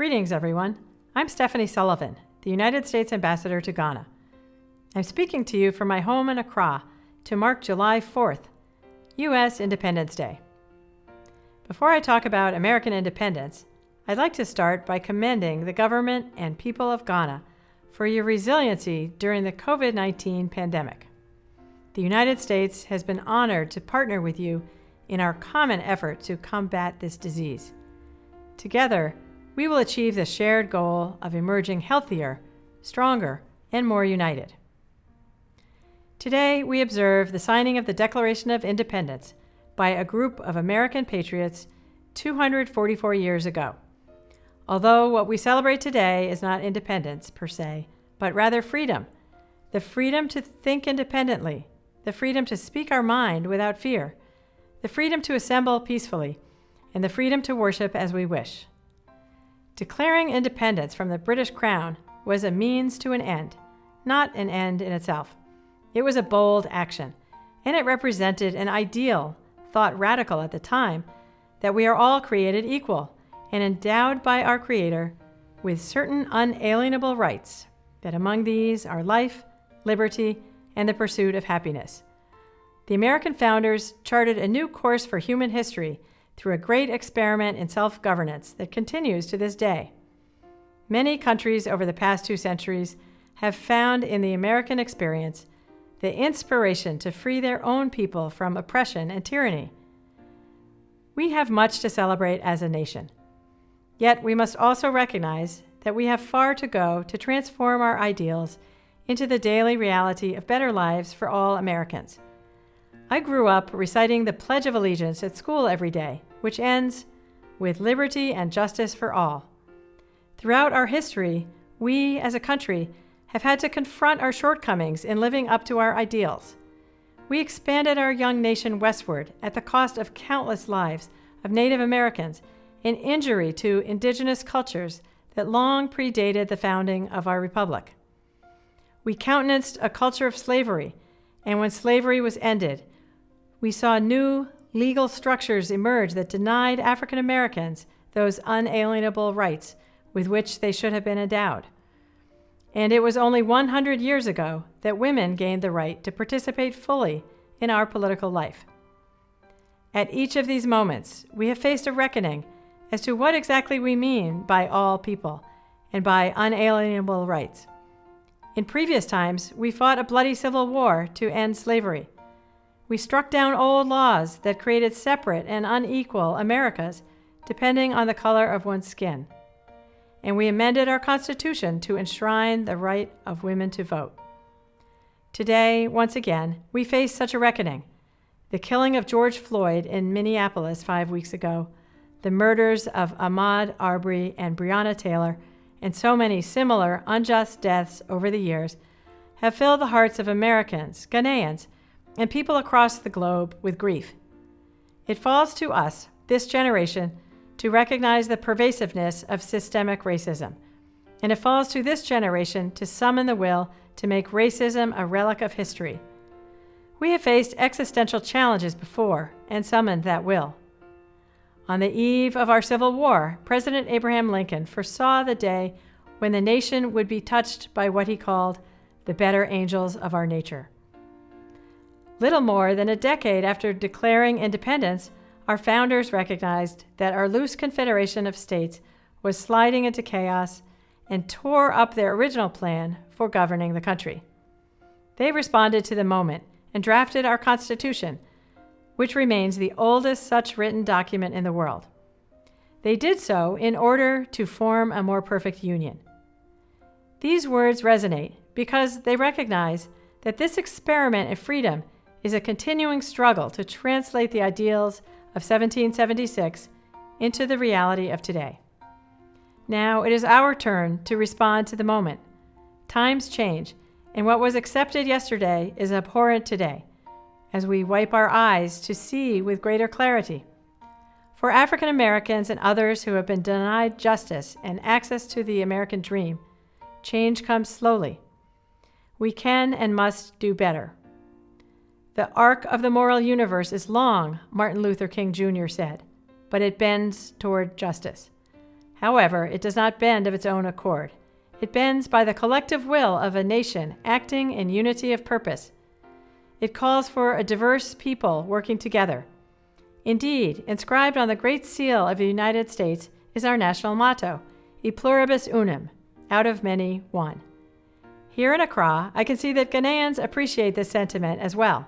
Greetings, everyone. I'm Stephanie Sullivan, the United States Ambassador to Ghana. I'm speaking to you from my home in Accra to mark July 4th, U.S. Independence Day. Before I talk about American independence, I'd like to start by commending the government and people of Ghana for your resiliency during the COVID-19 pandemic. The United States has been honored to partner with you in our common effort to combat this disease. Together, we will achieve the shared goal of emerging healthier, stronger, and more united. Today, we observe the signing of the Declaration of Independence by a group of American patriots 244 years ago. Although what we celebrate today is not independence per se, but rather freedom, the freedom to think independently, the freedom to speak our mind without fear, the freedom to assemble peacefully, and the freedom to worship as we wish. Declaring independence from the British Crown was a means to an end, not an end in itself. It was a bold action, and it represented an ideal, thought radical at the time, that we are all created equal and endowed by our Creator with certain unalienable rights, that among these are life, liberty, and the pursuit of happiness. The American founders charted a new course for human history through a great experiment in self-governance that continues to this day. Many countries over the past 2 centuries have found in the American experience the inspiration to free their own people from oppression and tyranny. We have much to celebrate as a nation. Yet we must also recognize that we have far to go to transform our ideals into the daily reality of better lives for all Americans. I grew up reciting the Pledge of Allegiance at school every day, which ends with liberty and justice for all. Throughout our history, we as a country have had to confront our shortcomings in living up to our ideals. We expanded our young nation westward at the cost of countless lives of Native Americans and injury to indigenous cultures that long predated the founding of our republic. We countenanced a culture of slavery, and when slavery was ended, we saw new legal structures emerge that denied African Americans those unalienable rights with which they should have been endowed. And it was only 100 years ago that women gained the right to participate fully in our political life. At each of these moments, we have faced a reckoning as to what exactly we mean by all people and by unalienable rights. In previous times, we fought a bloody civil war to end slavery. We struck down old laws that created separate and unequal Americas depending on the color of one's skin. And we amended our Constitution to enshrine the right of women to vote. Today, once again, we face such a reckoning. The killing of George Floyd in Minneapolis 5 weeks ago, the murders of Ahmaud Arbery and Breonna Taylor, and so many similar unjust deaths over the years have filled the hearts of Americans, Ghanaians, and people across the globe with grief. It falls to us, this generation, to recognize the pervasiveness of systemic racism, and it falls to this generation to summon the will to make racism a relic of history. We have faced existential challenges before and summoned that will. On the eve of our Civil War, President Abraham Lincoln foresaw the day when the nation would be touched by what he called the better angels of our nature. Little more than a decade after declaring independence, our founders recognized that our loose confederation of states was sliding into chaos and tore up their original plan for governing the country. They responded to the moment and drafted our Constitution, which remains the oldest such written document in the world. They did so in order to form a more perfect union. These words resonate because they recognize that this experiment of freedom is a continuing struggle to translate the ideals of 1776 into the reality of today. Now it is our turn to respond to the moment. Times change, and what was accepted yesterday is abhorrent today, as we wipe our eyes to see with greater clarity. For African Americans and others who have been denied justice and access to the American dream, change comes slowly. We can and must do better. The arc of the moral universe is long, Martin Luther King Jr. said, but it bends toward justice. However, it does not bend of its own accord. It bends by the collective will of a nation acting in unity of purpose. It calls for a diverse people working together. Indeed, inscribed on the Great Seal of the United States is our national motto, E pluribus unum, out of many, one. Here in Accra, I can see that Ghanaians appreciate this sentiment as well.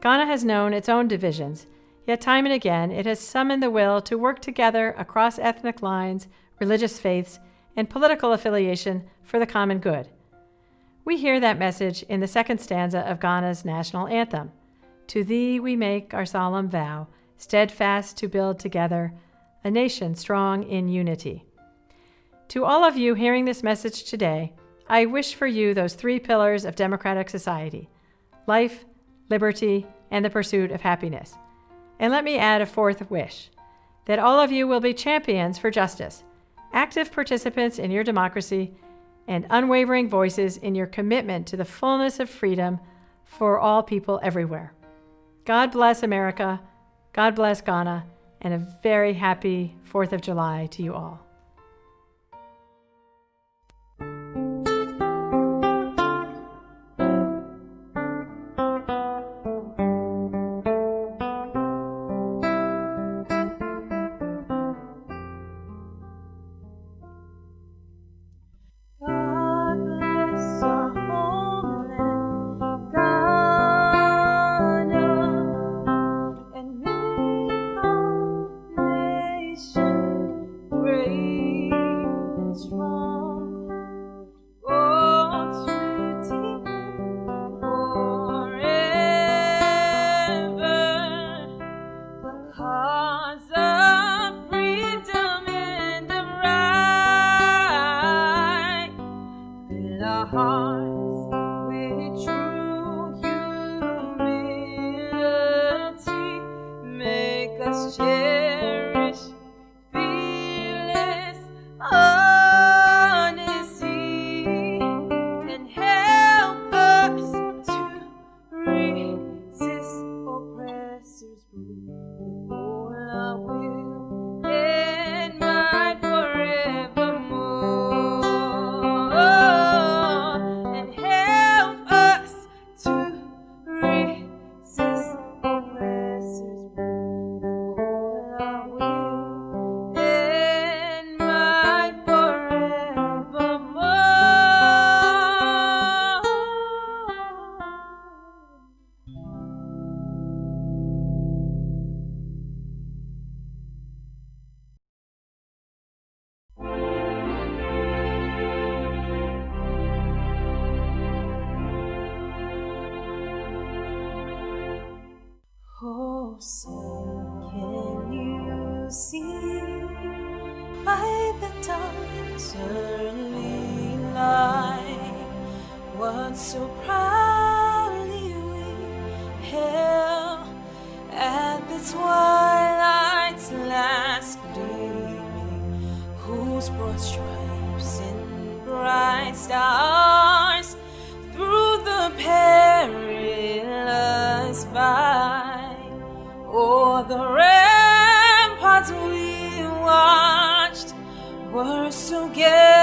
Ghana has known its own divisions, yet time and again it has summoned the will to work together across ethnic lines, religious faiths, and political affiliation for the common good. We hear that message in the second stanza of Ghana's national anthem. To thee we make our solemn vow, steadfast to build together a nation strong in unity. To all of you hearing this message today, I wish for you those three pillars of democratic society: life, liberty, and the pursuit of happiness. And let me add a fourth wish, that all of you will be champions for justice, active participants in your democracy, and unwavering voices in your commitment to the fullness of freedom for all people everywhere. God bless America, God bless Ghana, and a very happy 4th of July to you all. So can you see by the dawn's early light what so proudly we hailed at the twilight's last gleaming, whose broad stripes and bright stars through the perilous fight o'er the ramparts we watched were so gay.